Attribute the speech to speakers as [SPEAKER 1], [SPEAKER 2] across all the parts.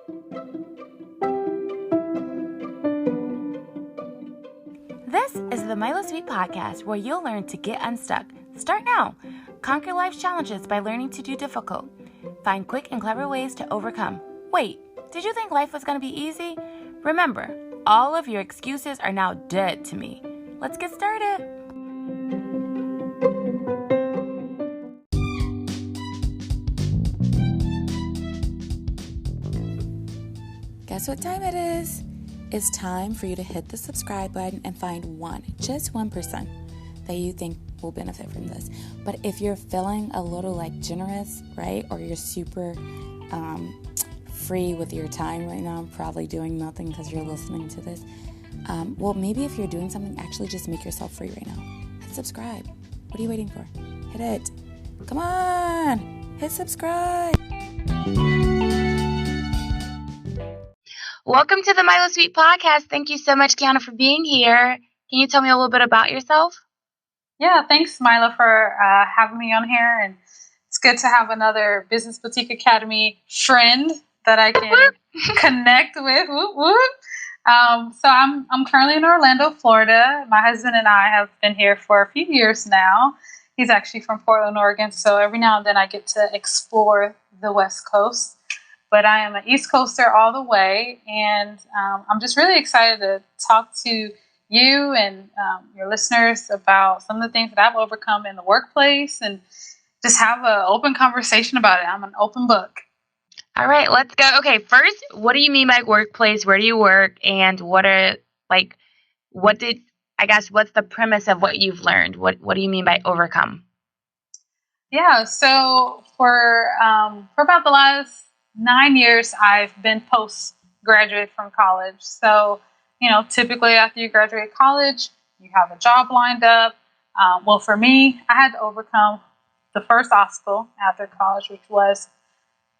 [SPEAKER 1] This is the Milo Sweet Podcast, where you'll learn to get unstuck. Start now. Conquer life's challenges by learning to do difficult. Find quick and clever ways to overcome. Wait, did you think life was going to be easy? Remember, all of your excuses are now dead to me. Let's get started. Guess what time it is? It's time for you to hit the subscribe button and find just 1% that you think will benefit from this. But if you're feeling a little generous, right? Or you're super free with your time right now, probably doing nothing because you're listening to this. Well, maybe if you're doing something, actually just make yourself free right now. Hit subscribe. What are you waiting for? Hit it. Come on. Hit subscribe. Welcome to the Milo Sweet Podcast. Thank you so much, Kiana, for being here. Can you tell me a little bit about yourself?
[SPEAKER 2] Yeah, thanks, Milo, for having me on here. And it's good to have another Business Boutique Academy friend that I can connect with. Whoop, whoop. So I'm currently in Orlando, Florida. My husband and I have been here for a few years now. He's actually from Portland, Oregon. So every now and then I get to explore the West Coast. But I am an East Coaster all the way, and I'm just really excited to talk to you and your listeners about some of the things that I've overcome in the workplace and just have an open conversation about it. I'm an open book.
[SPEAKER 1] All right, let's go. Okay, first, what do you mean by workplace? Where do you work? And what's the premise of what you've learned? What do you mean by overcome?
[SPEAKER 2] Yeah, so for about the last 9 years, I've been postgraduate from college. So, typically after you graduate college, you have a job lined up. Well, for me, I had to overcome the first obstacle after college, which was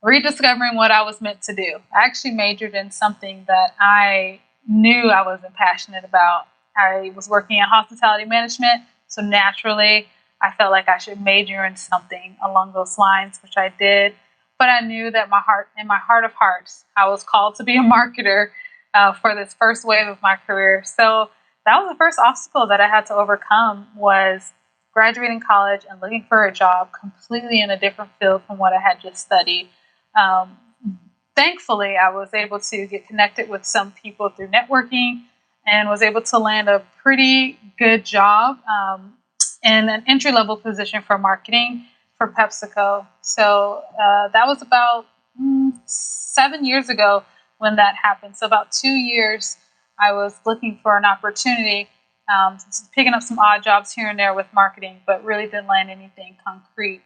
[SPEAKER 2] rediscovering what I was meant to do. I actually majored in something that I knew I wasn't passionate about. I was working in hospitality management, so naturally, I felt like I should major in something along those lines, which I did. But I knew that in my heart of hearts, I was called to be a marketer for this first wave of my career. So that was the first obstacle that I had to overcome, was graduating college and looking for a job completely in a different field from what I had just studied. Thankfully, I was able to get connected with some people through networking and was able to land a pretty good job in an entry-level position for marketing for PepsiCo. So that was about 7 years ago when that happened. So about 2 years, I was looking for an opportunity, picking up some odd jobs here and there with marketing, but really didn't land anything concrete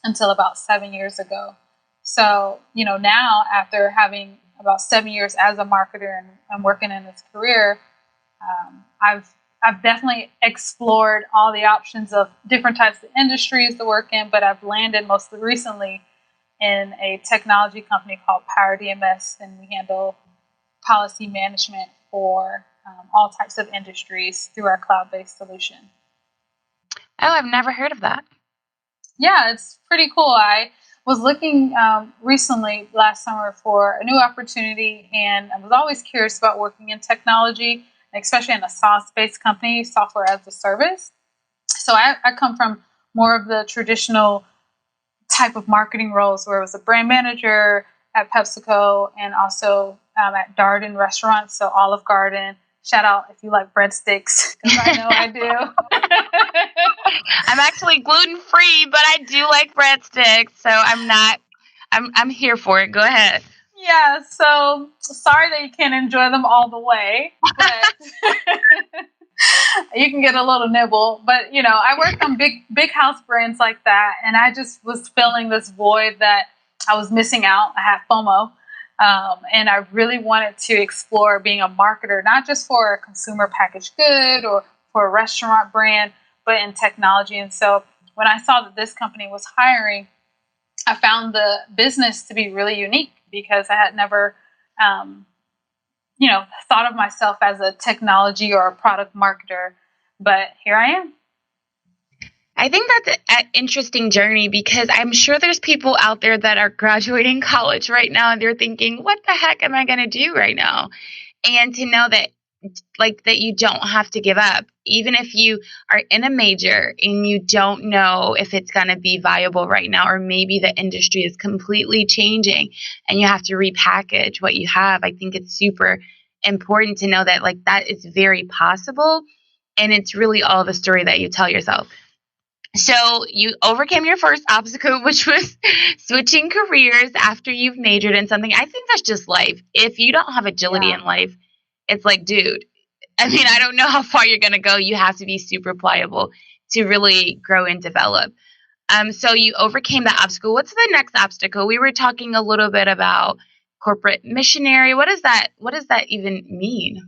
[SPEAKER 2] until about 7 years ago. So, now after having about 7 years as a marketer and working in this career, I've definitely explored all the options of different types of industries to work in, but I've landed most recently in a technology company called Power DMS, and we handle policy management for all types of industries through our cloud-based solution.
[SPEAKER 1] Oh, I've never heard of that.
[SPEAKER 2] Yeah, it's pretty cool. I was looking recently last summer for a new opportunity, and I was always curious about working in technology, especially in a SaaS-based company, software as a service. So I come from more of the traditional type of marketing roles, where I was a brand manager at PepsiCo and also at Darden restaurants, so Olive Garden. Shout out if you like breadsticks, because I know I do.
[SPEAKER 1] I'm actually gluten-free, but I do like breadsticks, so I'm here for it. Go ahead.
[SPEAKER 2] Yeah, so sorry that you can't enjoy them all the way, but you can get a little nibble. But, I worked on big house brands like that, and I just was filling this void that I was missing out. I had FOMO, and I really wanted to explore being a marketer, not just for a consumer packaged good or for a restaurant brand, but in technology. And so when I saw that this company was hiring, I found the business to be really unique, because I had never, thought of myself as a technology or a product marketer, but here I am.
[SPEAKER 3] I think that's an interesting journey because I'm sure there's people out there that are graduating college right now and they're thinking, what the heck am I going to do right now? And to know that that you don't have to give up, even if you are in a major and you don't know if it's going to be viable right now, or maybe the industry is completely changing and you have to repackage what you have. I think it's super important to know that that is very possible, and it's really all the story that you tell yourself. So you overcame your first obstacle, which was switching careers after you've majored in something. I think that's just life. If you don't have agility in life, it's like, dude, I mean, I don't know how far you're going to go. You have to be super pliable to really grow and develop. So you overcame that obstacle. What's the next obstacle? We were talking a little bit about corporate missionary. What does that even mean?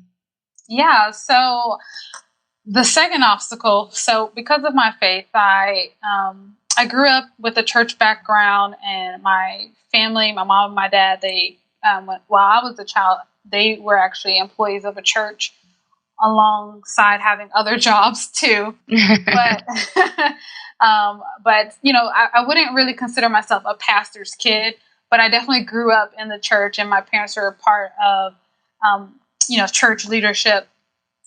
[SPEAKER 2] Yeah. So the second obstacle. So because of my faith, I grew up with a church background, and my family, my mom and my dad, they while I was a child, they were actually employees of a church alongside having other jobs too. But but I wouldn't really consider myself a pastor's kid, but I definitely grew up in the church, and my parents were a part of church leadership.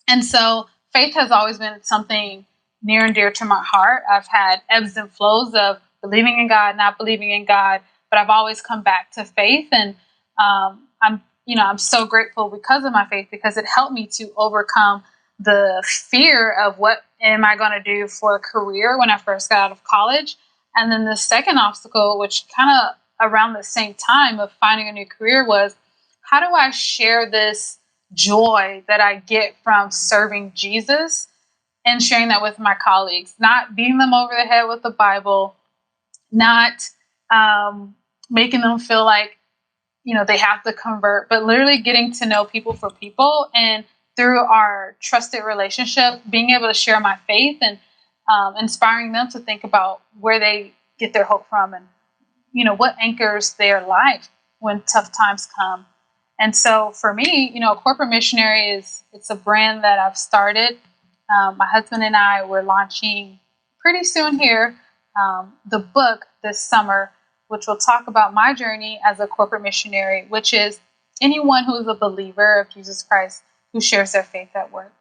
[SPEAKER 2] And so faith has always been something near and dear to my heart. I've had ebbs and flows of believing in God, not believing in God, but I've always come back to faith. And I'm so grateful because of my faith, because it helped me to overcome the fear of what am I going to do for a career when I first got out of college. And then the second obstacle, which kind of around the same time of finding a new career, was how do I share this joy that I get from serving Jesus and sharing that with my colleagues, not beating them over the head with the Bible, not making them feel like, they have to convert, but literally getting to know people for people. And through our trusted relationship, being able to share my faith and inspiring them to think about where they get their hope from, and, what anchors their life when tough times come. And so for me, Corporate Missionary it's a brand that I've started. My husband and I were launching pretty soon here the book this summer, which will talk about my journey as a corporate missionary, which is anyone who is a believer of Jesus Christ who shares their faith at work.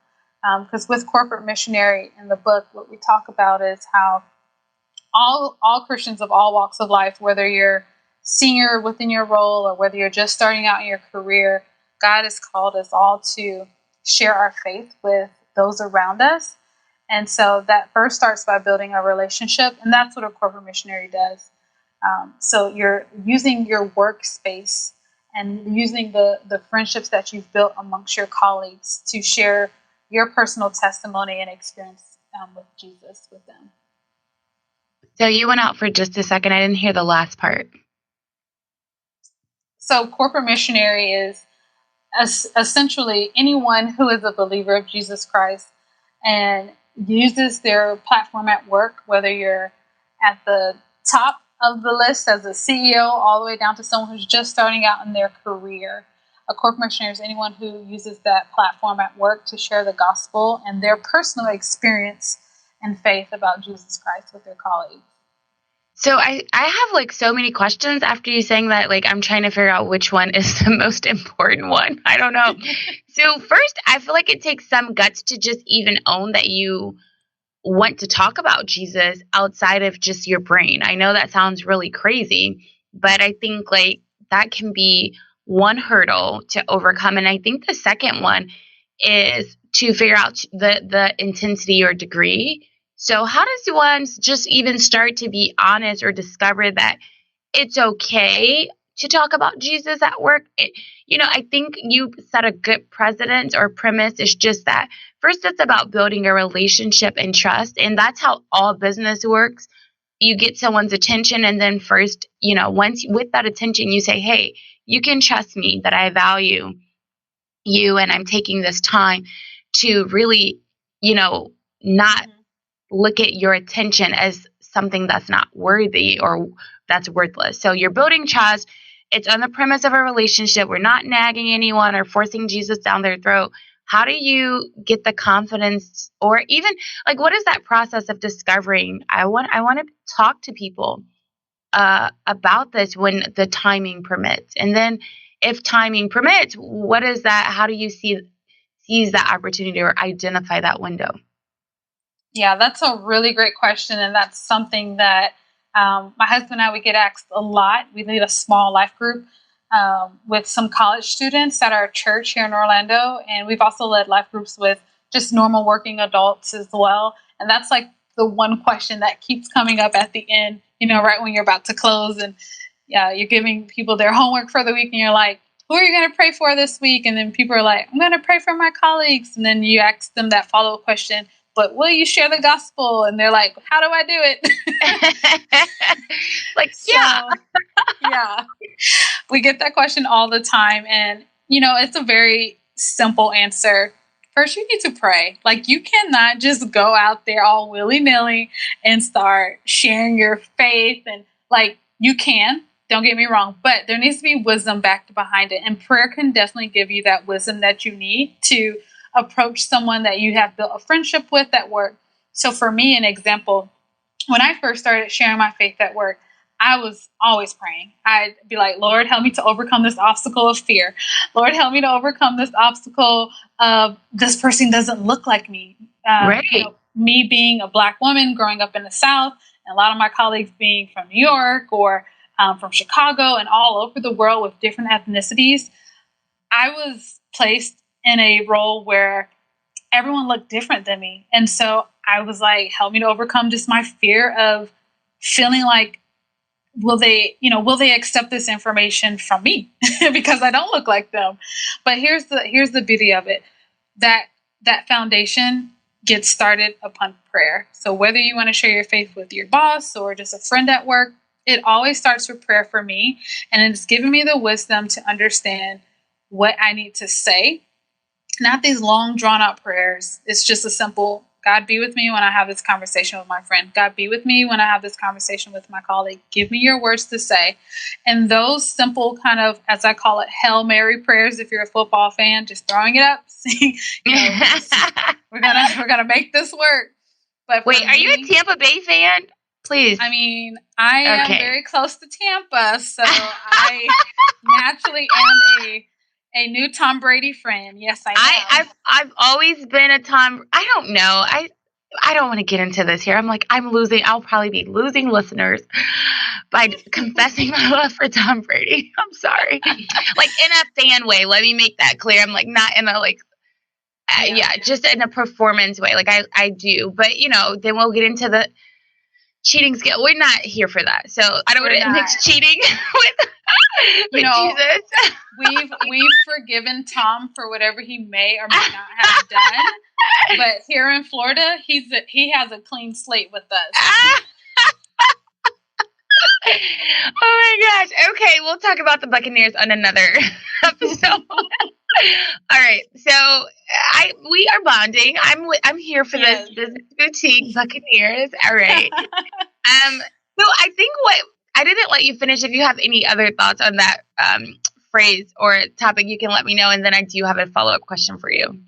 [SPEAKER 2] Because with Corporate Missionary in the book, what we talk about is how all Christians of all walks of life, whether you're senior within your role or whether you're just starting out in your career, God has called us all to share our faith with those around us. And so that first starts by building a relationship, and that's what a corporate missionary does. So you're using your workspace and using the friendships that you've built amongst your colleagues to share your personal testimony and experience with Jesus with them.
[SPEAKER 3] So you went out for just a second. I didn't hear the last part.
[SPEAKER 2] So corporate missionary is essentially anyone who is a believer of Jesus Christ and uses their platform at work, whether you're at the top of the list as a CEO all the way down to someone who's just starting out in their career. A corporate missionary is anyone who uses that platform at work to share the gospel and their personal experience and faith about Jesus Christ with their colleagues.
[SPEAKER 3] So I have so many questions after you saying that. I'm trying to figure out which one is the most important one. I don't know. So first, I feel like it takes some guts to just even own that you want to talk about Jesus outside of just your brain. I know that sounds really crazy, but I think that can be one hurdle to overcome. And I think the second one is to figure out the intensity or degree. So how does one just even start to be honest or discover that it's okay to talk about Jesus at work? I think you set a good precedent or premise. It's just that first it's about building a relationship and trust. And that's how all business works. You get someone's attention, and then first, once with that attention, you say, hey, you can trust me that I value you and I'm taking this time to really, not look at your attention as something that's not worthy or that's worthless. So you're building trust. It's on the premise of a relationship. We're not nagging anyone or forcing Jesus down their throat. how do you get the confidence, or even like, what is that process of discovering, I want to talk to people about this when the timing permits? And then if timing permits, what is that? How do you seize that opportunity or identify that window?
[SPEAKER 2] Yeah, that's a really great question. And that's something that my husband and I, we get asked a lot. We lead a small life group with some college students at our church here in Orlando. And we've also led life groups with just normal working adults as well. And that's like the one question that keeps coming up at the end, right when you're about to close, and you're giving people their homework for the week, and you're like, who are you going to pray for this week? And then people are like, I'm going to pray for my colleagues. And then you ask them that follow-up question, but will you share the gospel? And they're like, how do I do it?
[SPEAKER 3] Like, yeah.
[SPEAKER 2] Yeah. We get that question all the time. And, it's a very simple answer. First, you need to pray. Like, you cannot just go out there all willy-nilly and start sharing your faith. And like, you can, don't get me wrong, but there needs to be wisdom backed behind it. And prayer can definitely give you that wisdom that you need to approach someone that you have built a friendship with at work. So for me, an example, when I first started sharing my faith at work, I was always praying. I'd be like, Lord, help me to overcome this obstacle of fear. Lord, help me to overcome this obstacle of this person doesn't look like me.
[SPEAKER 3] Right.
[SPEAKER 2] Me being a Black woman growing up in the South, and a lot of my colleagues being from New York or from Chicago and all over the world with different ethnicities, I was placed in a role where everyone looked different than me. And so I was like, help me to overcome just my fear of feeling like, will they accept this information from me because I don't look like them. But here's the beauty of it. That foundation gets started upon prayer. So whether you want to share your faith with your boss or just a friend at work, it always starts with prayer for me. And it's given me the wisdom to understand what I need to say. Not these long drawn out prayers. It's just a simple, God, be with me when I have this conversation with my friend. God, be with me when I have this conversation with my colleague. Give me your words to say. And those simple kind of, as I call it, Hail Mary prayers, if you're a football fan, just throwing it up. We're gonna make this work. But
[SPEAKER 3] wait, are you a Tampa Bay fan? Please.
[SPEAKER 2] I mean, I am very close to Tampa, so I naturally am a new Tom Brady friend. Yes, I am.
[SPEAKER 3] I've always been a Tom. I don't know. I don't want to get into this here. I'm losing. I'll probably be losing listeners by confessing my love for Tom Brady. I'm sorry. Like, in a fan way. Let me make that clear. I'm like, not in a just in a performance way. Like, I do. But, then we'll get into the cheating scale. We're not here for that. So I don't want to mix cheating with Jesus.
[SPEAKER 2] We've forgiven Tom for whatever he may or may not have done. But here in Florida, he has a clean slate with us.
[SPEAKER 3] Oh my gosh. Okay, we'll talk about the Buccaneers on another episode. All right. So we are bonding. I'm here for this Business Boutique Buccaneers. All right. So I think I didn't let you finish. If you have any other thoughts on that phrase or topic, you can let me know. And then I do have a follow-up question for you.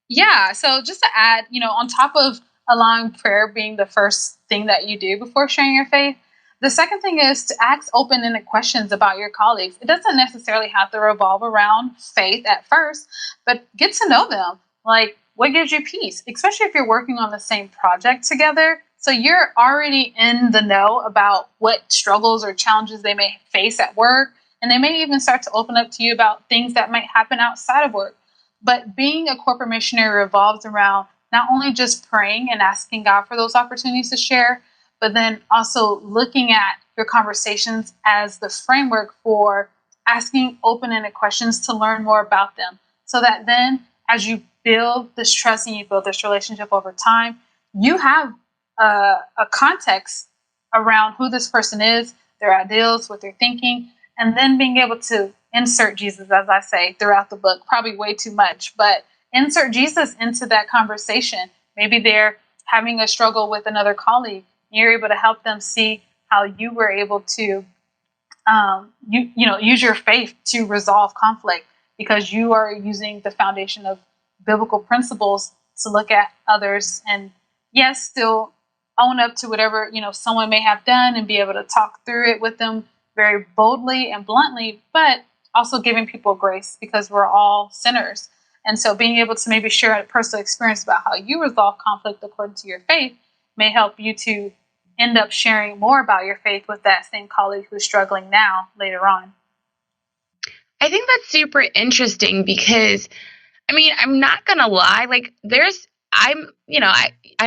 [SPEAKER 2] Yeah. So just to add, on top of allowing prayer being the first thing that you do before sharing your faith, the second thing is to ask open-ended questions about your colleagues. It doesn't necessarily have to revolve around faith at first, but get to know them. Like, what gives you peace, especially if you're working on the same project together. So you're already in the know about what struggles or challenges they may face at work. And they may even start to open up to you about things that might happen outside of work. But being a corporate missionary revolves around not only just praying and asking God for those opportunities to share, but then also looking at your conversations as the framework for asking open-ended questions to learn more about them. So that then as you build this trust and you build this relationship over time, you have a context around who this person is, their ideals, what they're thinking, and then being able to insert Jesus, as I say, throughout the book, probably way too much, but insert Jesus into that conversation. Maybe they're having a struggle with another colleague. You're able to help them see how you were able to, use your faith to resolve conflict because you are using the foundation of biblical principles to look at others and, yes, still own up to whatever, someone may have done and be able to talk through it with them very boldly and bluntly, but also giving people grace because we're all sinners. And so being able to maybe share a personal experience about how you resolve conflict according to your faith may help you to end up sharing more about your faith with that same colleague who's struggling now later on.
[SPEAKER 3] I think that's super interesting because, I mean, I'm not going to lie. Like, I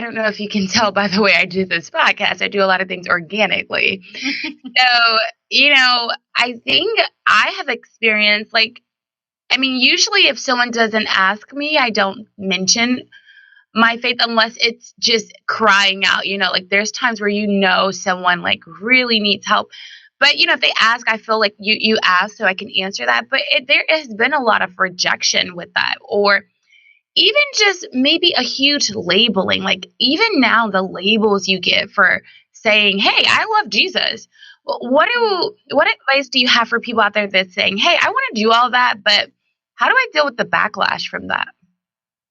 [SPEAKER 3] don't know if you can tell by the way I do this podcast, I do a lot of things organically. So, I think I have experienced, usually if someone doesn't ask me, I don't mention my faith unless it's just crying out, like there's times where someone like really needs help. But if they ask, I feel like you ask so I can answer that. But there has been a lot of rejection with that, or even just maybe a huge labeling. Like even now, the labels you get for saying, "Hey, I love Jesus." What advice do you have for people out there that's saying, "Hey, I want to do all that, but how do I deal with the backlash from that?"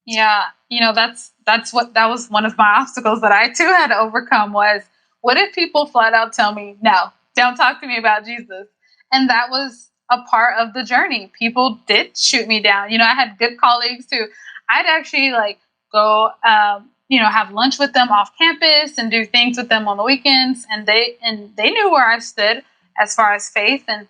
[SPEAKER 2] Yeah, that was one of my obstacles that I too had to overcome was, what if people flat out tell me, no, don't talk to me about Jesus? And that was a part of the journey. People did shoot me down. I had good colleagues who I'd actually go, have lunch with them off campus and do things with them on the weekends. And they knew where I stood as far as faith. And,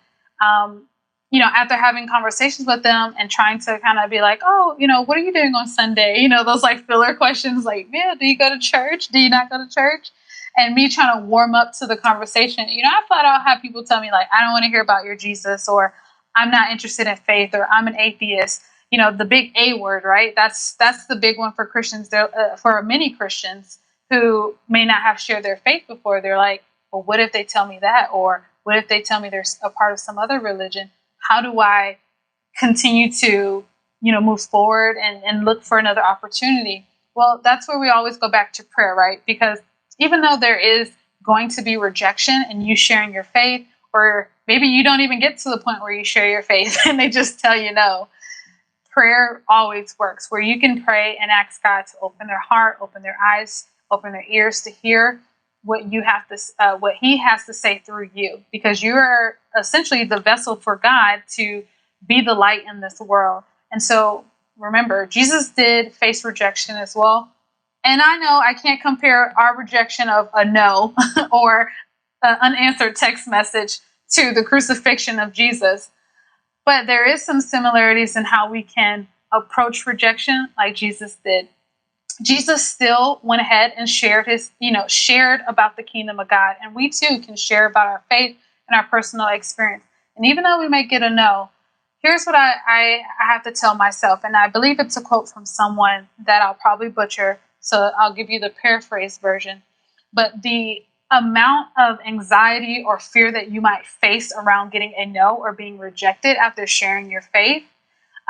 [SPEAKER 2] after having conversations with them and trying to kind of be like, oh, what are you doing on Sunday? Those filler questions like, yeah, do you go to church? Do you not go to church? And me trying to warm up to the conversation. I flat out have people tell me like, I don't want to hear about your Jesus, or I'm not interested in faith, or I'm an atheist. The big A word, right? That's the big one for Christians. For many Christians who may not have shared their faith before, they're like, well, what if they tell me that? Or what if they tell me they're a part of some other religion? How do I continue to, move forward and look for another opportunity? Well, that's where we always go back to prayer, right? Because even though there is going to be rejection in you sharing your faith, or maybe you don't even get to the point where you share your faith and they just tell you no, prayer always works, where you can pray and ask God to open their heart, open their eyes, open their ears to hear what what He has to say through you, because you are essentially the vessel for God to be the light in this world. And so remember, Jesus did face rejection as well. And I know I can't compare our rejection of a no or an unanswered text message to the crucifixion of Jesus. But there is some similarities in how we can approach rejection like Jesus did. Jesus still went ahead and shared shared about the kingdom of God. And we too can share about our faith and our personal experience. And even though we may get a no, here's what I have to tell myself. And I believe it's a quote from someone that I'll probably butcher, so I'll give you the paraphrase version. But the amount of anxiety or fear that you might face around getting a no or being rejected after sharing your faith,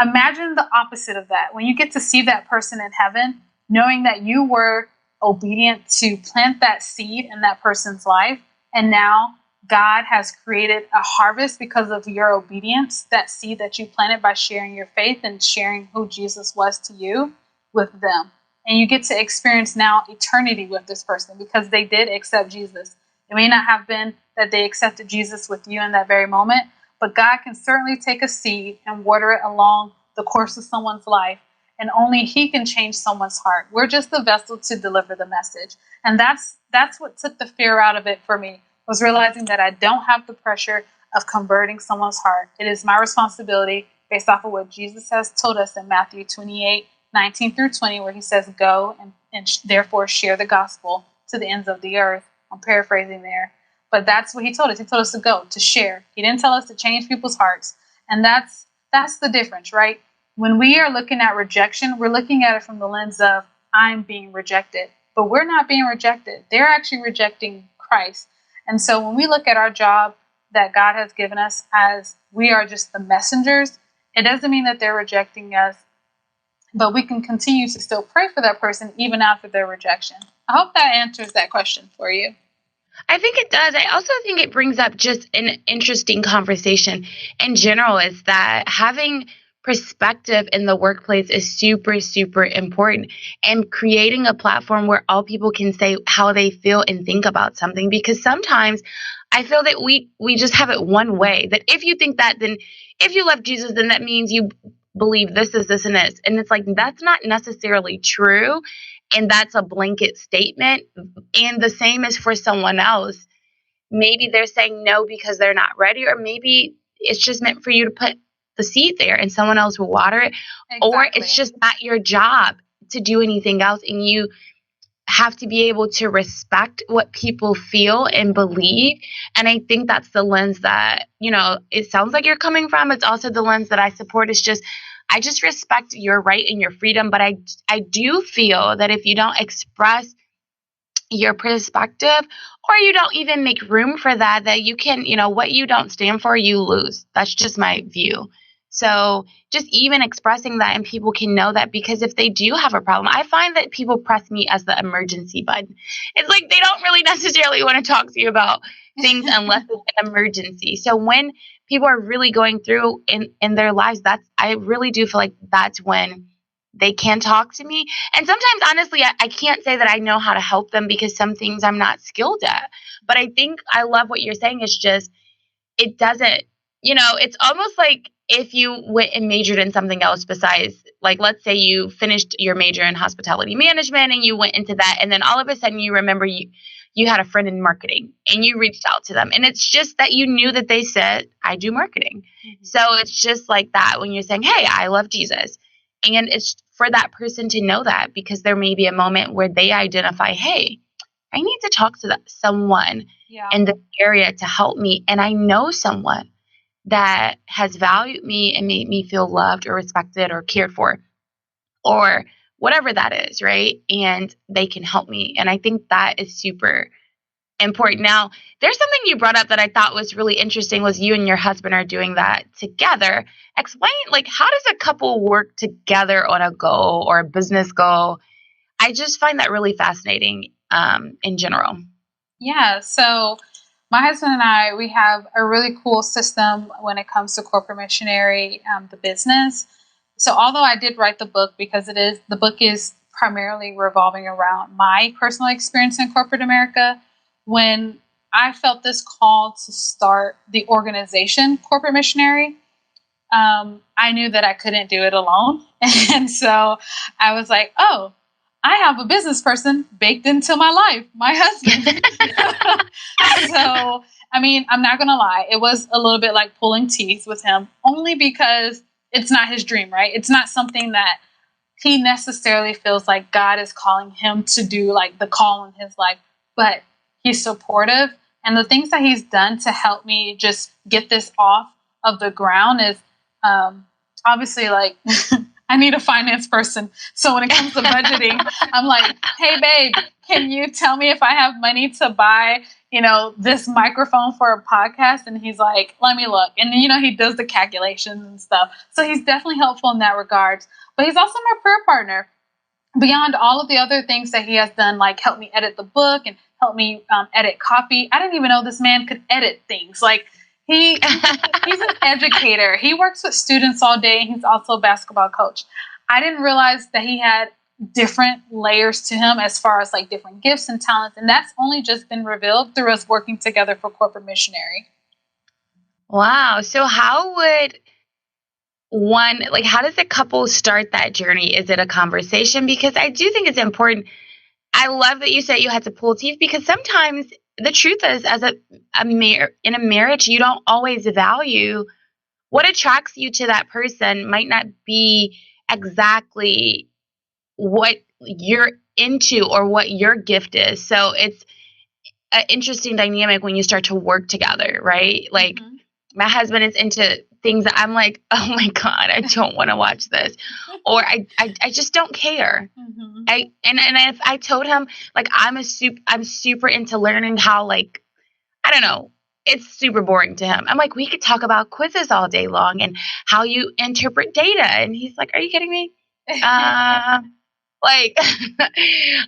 [SPEAKER 2] imagine the opposite of that. When you get to see that person in heaven, knowing that you were obedient to plant that seed in that person's life, and now God has created a harvest because of your obedience, that seed that you planted by sharing your faith and sharing who Jesus was to you with them. And you get to experience now eternity with this person because they did accept Jesus. It may not have been that they accepted Jesus with you in that very moment, but God can certainly take a seed and water it along the course of someone's life. And only He can change someone's heart. We're just the vessel to deliver the message. And that's what took the fear out of it for me, was realizing that I don't have the pressure of converting someone's heart. It is my responsibility based off of what Jesus has told us in Matthew 28:19-20, where He says, go and therefore share the gospel to the ends of the earth. I'm paraphrasing there. But that's what He told us. He told us to go, to share. He didn't tell us to change people's hearts. And that's the difference, right? When we are looking at rejection, we're looking at it from the lens of, I'm being rejected. But we're not being rejected. They're actually rejecting Christ. And so when we look at our job that God has given us as we are just the messengers, it doesn't mean that they're rejecting us, but we can continue to still pray for that person even after their rejection. I hope that answers that question for you.
[SPEAKER 3] I think it does. I also think it brings up just an interesting conversation in general, is that having perspective in the workplace is super, super important. And creating a platform where all people can say how they feel and think about something. Because sometimes I feel that we just have it one way. That if you think that, then if you love Jesus, then that means you believe this is this and this. And it's like, that's not necessarily true. And that's a blanket statement. And the same is for someone else. Maybe they're saying no because they're not ready, or maybe it's just meant for you to put the seed there and someone else will water it. Exactly. Or it's just not your job to do anything else. And you have to be able to respect what people feel and believe. And I think that's the lens that, it sounds like you're coming from. It's also the lens that I support. Is just, I just respect your right and your freedom. But I do feel that if you don't express your perspective, or you don't even make room for that you can, what you don't stand for, you lose. That's just my view. So just even expressing that, and people can know that, because if they do have a problem, I find that people press me as the emergency button. It's like they don't really necessarily want to talk to you about things unless it's an emergency. So when people are really going through in their lives, I really do feel like that's when they can talk to me. And sometimes, honestly, I can't say that I know how to help them, because some things I'm not skilled at. But I think I love what you're saying. Is just, it doesn't, it's almost like if you went and majored in something else besides, like, let's say you finished your major in hospitality management and you went into that, and then all of a sudden you remember you had a friend in marketing and you reached out to them, and it's just that you knew that they said, I do marketing. Mm-hmm. So it's just like that when you're saying, hey, I love Jesus. And it's for that person to know that, because there may be a moment where they identify, hey, I need to talk to someone in the area to help me. And I know someone that has valued me and made me feel loved or respected or cared for, or whatever that is, right? And they can help me. And I think that is super important. Now, there's something you brought up that I thought was really interesting, was you and your husband are doing that together. Explain, like, how does a couple work together on a goal or a business goal? I just find that really fascinating in general.
[SPEAKER 2] Yeah, so my husband and I, we have a really cool system when it comes to Corporate Missionary, the business. So although I did write the book, because the book is primarily revolving around my personal experience in corporate America, when I felt this call to start the organization Corporate Missionary, I knew that I couldn't do it alone. And so I was like, oh, I have a business person baked into my life, my husband. So, I mean, I'm not going to lie. It was a little bit like pulling teeth with him, only because it's not his dream, right? It's not something that he necessarily feels like God is calling him to do, like the call in his life, but he's supportive. And the things that he's done to help me just get this off of the ground is obviously, like, I need a finance person. So when it comes to budgeting, I'm like, hey, babe, can you tell me if I have money to buy, this microphone for a podcast? And he's like, let me look. And, he does the calculations and stuff. So he's definitely helpful in that regard. But he's also my prayer partner. Beyond all of the other things that he has done, like help me edit the book and help me edit copy. I didn't even know this man could edit things. Like, he's an educator. He works with students all day. And he's also a basketball coach. I didn't realize that he had different layers to him as far as like different gifts and talents. And that's only just been revealed through us working together for Corporate Missionary.
[SPEAKER 3] Wow. So how would how does a couple start that journey? Is it a conversation? Because I do think it's important. I love that you said you had to pull teeth, because sometimes the truth is, as in a marriage, you don't always value what attracts you to that person. Might not be exactly what you're into or what your gift is. So it's an interesting dynamic when you start to work together, right? Like, my husband is into things that I'm like, oh my God, I don't want to watch this. Or I just don't care. Mm-hmm. And if I told him, like, I'm super into learning how, like, I don't know, it's super boring to him. I'm like, we could talk about quizzes all day long and how you interpret data. And he's like, are you kidding me? Like,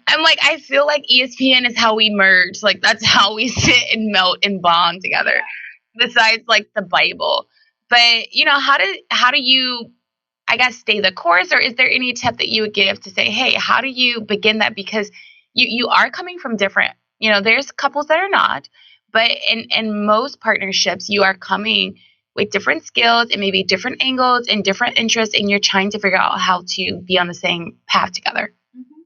[SPEAKER 3] I'm like, I feel like ESPN is how we merge. Like, that's how we sit and melt and bond together. Besides, like, the Bible. But, how do you I guess, stay the course? Or is there any tip that you would give to say, hey, how do you begin that? Because you are coming from different, there's couples that are not, but in most partnerships, you are coming with different skills and maybe different angles and different interests, and you're trying to figure out how to be on the same path together.
[SPEAKER 2] Mm-hmm.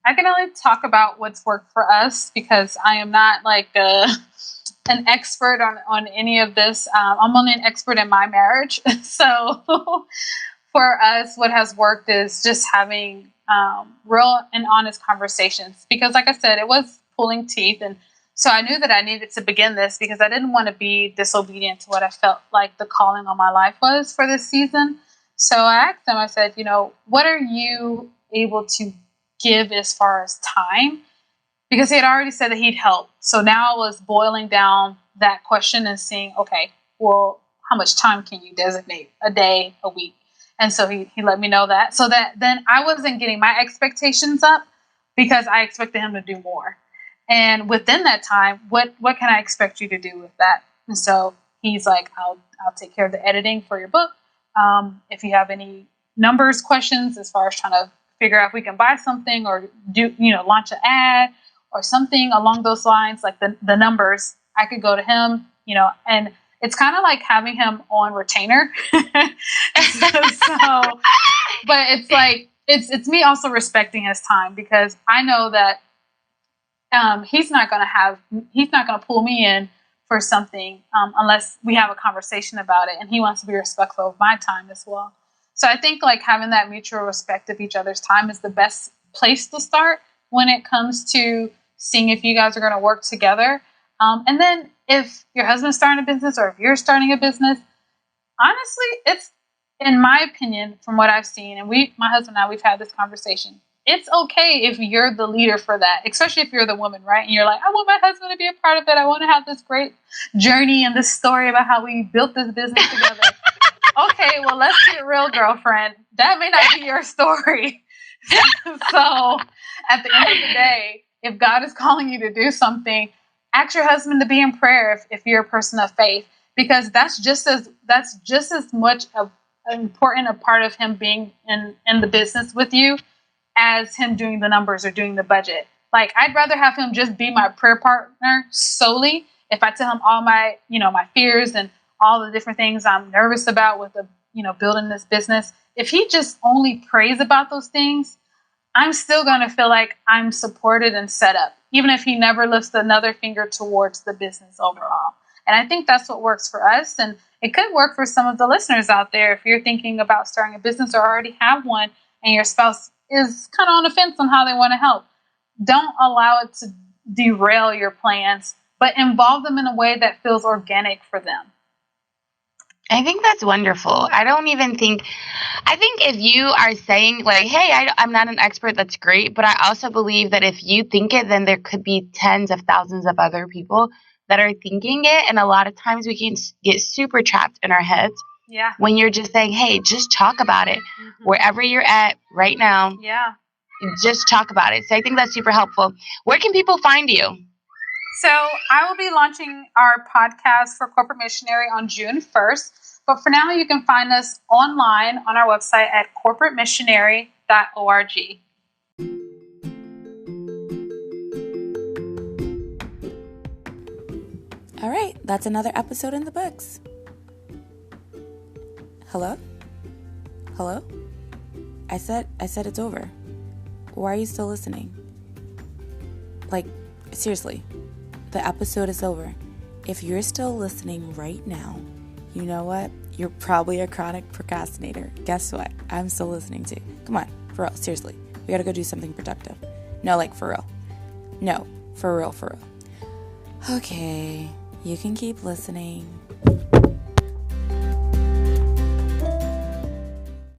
[SPEAKER 2] I can only talk about what's worked for us because I am not like an expert on any of this. I'm only an expert in my marriage. So for us, what has worked is just having real and honest conversations. Because like I said, it was pulling teeth. And so I knew that I needed to begin this because I didn't want to be disobedient to what I felt like the calling on my life was for this season. So I asked him, I said, what are you able to give as far as time? Because he had already said that he'd help. So now I was boiling down that question and seeing, okay, well, how much time can you designate? A day, a week? And so he let me know that. So that then I wasn't getting my expectations up because I expected him to do more. And within that time, what can I expect you to do with that? And so he's like, I'll take care of the editing for your book. If you have any numbers questions as far as trying to figure out if we can buy something or do, launch an ad or something along those lines, like the numbers, I could go to him, and it's kind of like having him on retainer. So, but it's like, it's me also respecting his time because I know that he's not going to pull me in for something unless we have a conversation about it. And he wants to be respectful of my time as well. So I think like having that mutual respect of each other's time is the best place to start when it comes to seeing if you guys are going to work together. And then if your husband's starting a business or if you're starting a business, honestly, it's, in my opinion, from what I've seen, and my husband and I, we've had this conversation. It's okay if you're the leader for that, especially if you're the woman, right? And you're like, I want my husband to be a part of it. I want to have this great journey and this story about how we built this business together. Okay, well, let's get real, girlfriend. That may not be your story. So at the end of the day, if God is calling you to do something, ask your husband to be in prayer if you're a person of faith, because that's just as much an important a part of him being in the business with you as him doing the numbers or doing the budget. Like, I'd rather have him just be my prayer partner solely. If I tell him all my, my fears and all the different things I'm nervous about with building this business, if he just only prays about those things, I'm still going to feel like I'm supported and set up, even if he never lifts another finger towards the business overall. And I think that's what works for us. And it could work for some of the listeners out there. If you're thinking about starting a business or already have one and your spouse is kind of on the fence on how they want to help, don't allow it to derail your plans, but involve them in a way that feels organic for them.
[SPEAKER 3] I think that's wonderful. I think if you are saying like, hey, I'm not an expert, that's great. But I also believe that if you think it, then there could be tens of thousands of other people that are thinking it. And a lot of times we can get super trapped in our heads.
[SPEAKER 2] Yeah.
[SPEAKER 3] When you're just saying, hey, just talk about it. Mm-hmm. Wherever you're at right now.
[SPEAKER 2] Yeah.
[SPEAKER 3] Just talk about it. So I think that's super helpful. Where can people find you?
[SPEAKER 2] So I will be launching our podcast for Corporate Missionary on June 1st. But for now, you can find us online on our website at corporatemissionary.org.
[SPEAKER 1] All right, that's another episode in the books. Hello? I said it's over. Why are you still listening? Like, seriously, the episode is over. If you're still listening right now, you know what? You're probably a chronic procrastinator. Guess what? I'm still listening to. Come on, for real, seriously. We gotta go do something productive. No, like for real. No, for real. Okay, you can keep listening.